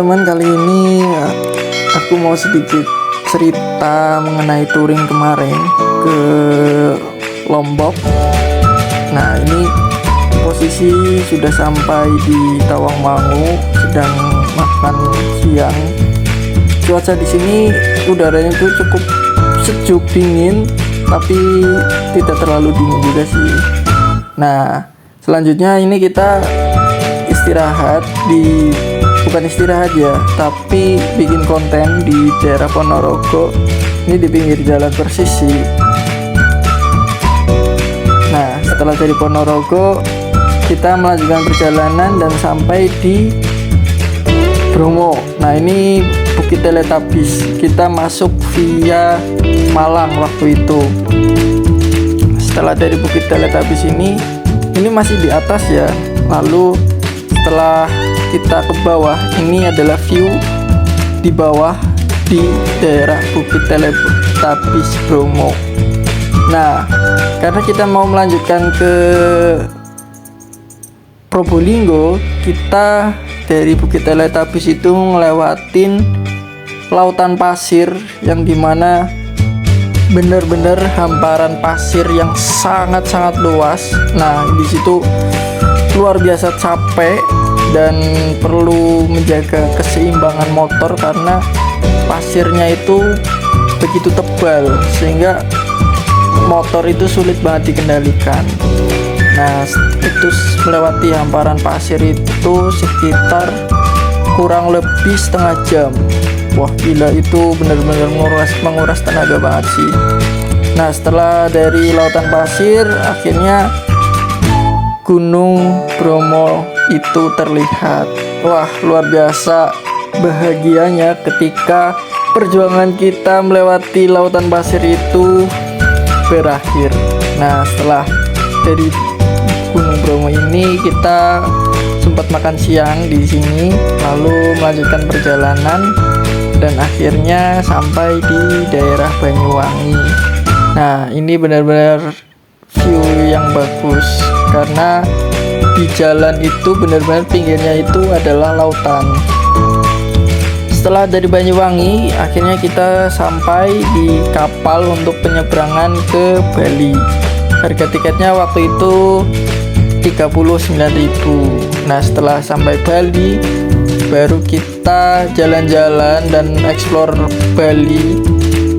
teman-teman, kali ini aku mau sedikit cerita mengenai touring kemarin ke Lombok. Nah, ini posisi sudah sampai di Tawangmangu, sedang makan siang. Cuaca di sini udaranya itu cukup sejuk dingin, tapi tidak terlalu dingin juga sih. Nah, selanjutnya ini kita istirahat bukan istirahat ya, tapi bikin konten di daerah Ponorogo. Ini di pinggir jalan persis sih. Nah, setelah dari Ponorogo kita melanjutkan perjalanan dan sampai di Bromo. Nah, ini Bukit Teletabis. Kita masuk via Malang waktu itu. Setelah dari Bukit Teletabis ini masih di atas ya. Lalu setelah kita ke bawah, ini adalah view di bawah di daerah Bukit Teletabis Bromo. Nah, karena kita mau melanjutkan ke Probolinggo, kita dari Bukit Teletabis itu ngelewatin lautan pasir yang dimana benar-benar hamparan pasir yang sangat-sangat luas. Nah, di situ luar biasa capek dan perlu menjaga keseimbangan motor karena pasirnya itu begitu tebal sehingga motor itu sulit banget dikendalikan. Nah, itu melewati hamparan pasir itu sekitar kurang lebih setengah jam. Wah, gila, itu benar-benar menguras tenaga banget sih. Nah, setelah dari lautan pasir, akhirnya Gunung Bromo itu terlihat. Wah, luar biasa bahagianya ketika perjuangan kita melewati lautan pasir itu berakhir. Nah, setelah dari Gunung Bromo ini kita sempat makan siang di sini, lalu melanjutkan perjalanan dan akhirnya sampai di daerah Banyuwangi. Nah, ini benar-benar view yang bagus karena di jalan itu benar-benar pinggirnya itu adalah lautan. Setelah dari Banyuwangi, akhirnya kita sampai di kapal untuk penyeberangan ke Bali. Harga tiketnya waktu itu 39.000. Nah, setelah sampai Bali baru kita jalan-jalan dan explore Bali.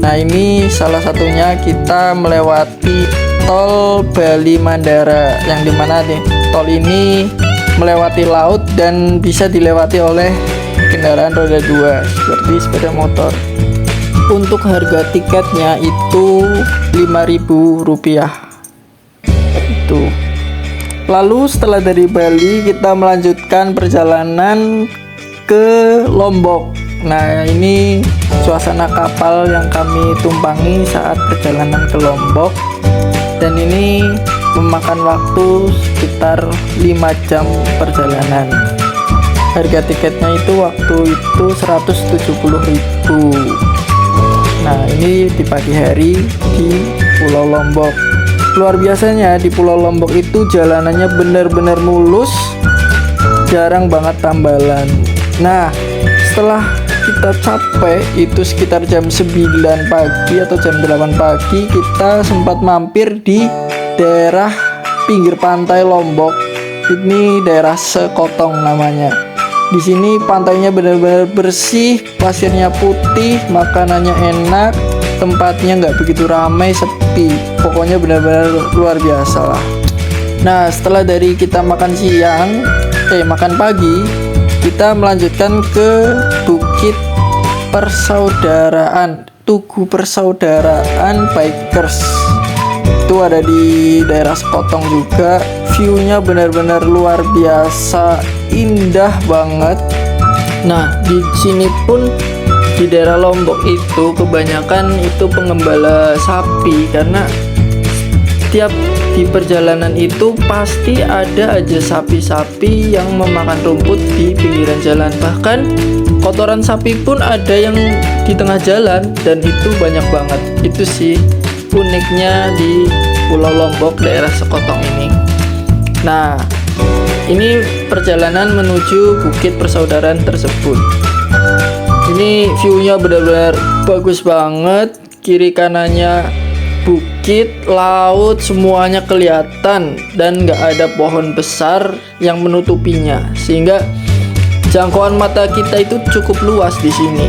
Nah, ini salah satunya kita melewati tol Bali Mandara, yang dimana nih tol ini melewati laut dan bisa dilewati oleh kendaraan roda 2 seperti sepeda motor. Untuk harga tiketnya itu Rp5.000 itu. Lalu setelah dari Bali kita melanjutkan perjalanan ke Lombok. Nah, ini suasana kapal yang kami tumpangi saat perjalanan ke Lombok, dan ini memakan waktu sekitar 5 jam perjalanan. Harga tiketnya itu waktu itu 170.000. Nah, ini di pagi hari di Pulau Lombok. Luar biasanya di Pulau Lombok itu jalanannya benar-benar mulus, jarang banget tambalan. Nah, setelah kita capek itu sekitar jam 9 pagi atau jam 8 pagi, kita sempat mampir di daerah pinggir pantai Lombok. Ini daerah Sekotong namanya. Di sini pantainya benar-benar bersih, pasirnya putih, makanannya enak, tempatnya nggak begitu ramai, sepi. Pokoknya benar-benar luar biasa lah. Nah, setelah dari kita makan pagi, kita melanjutkan ke Bukit Persaudaraan, Tugu Persaudaraan Bikers. Itu ada di daerah Sekotong juga. View-nya benar-benar luar biasa, indah banget. Nah, di sini pun di daerah Lombok itu kebanyakan itu pengembala sapi, karena setiap di perjalanan itu pasti ada aja sapi-sapi yang memakan rumput di pinggiran jalan. Bahkan kotoran sapi pun ada yang di tengah jalan, dan itu banyak banget. Itu sih uniknya di Pulau Lombok daerah Sekotong ini. Nah, ini perjalanan menuju Bukit Persaudaraan tersebut. Ini view-nya benar-benar bagus banget. Kiri kanannya bukit, laut, semuanya kelihatan dan nggak ada pohon besar yang menutupinya, sehingga jangkauan mata kita itu cukup luas di sini.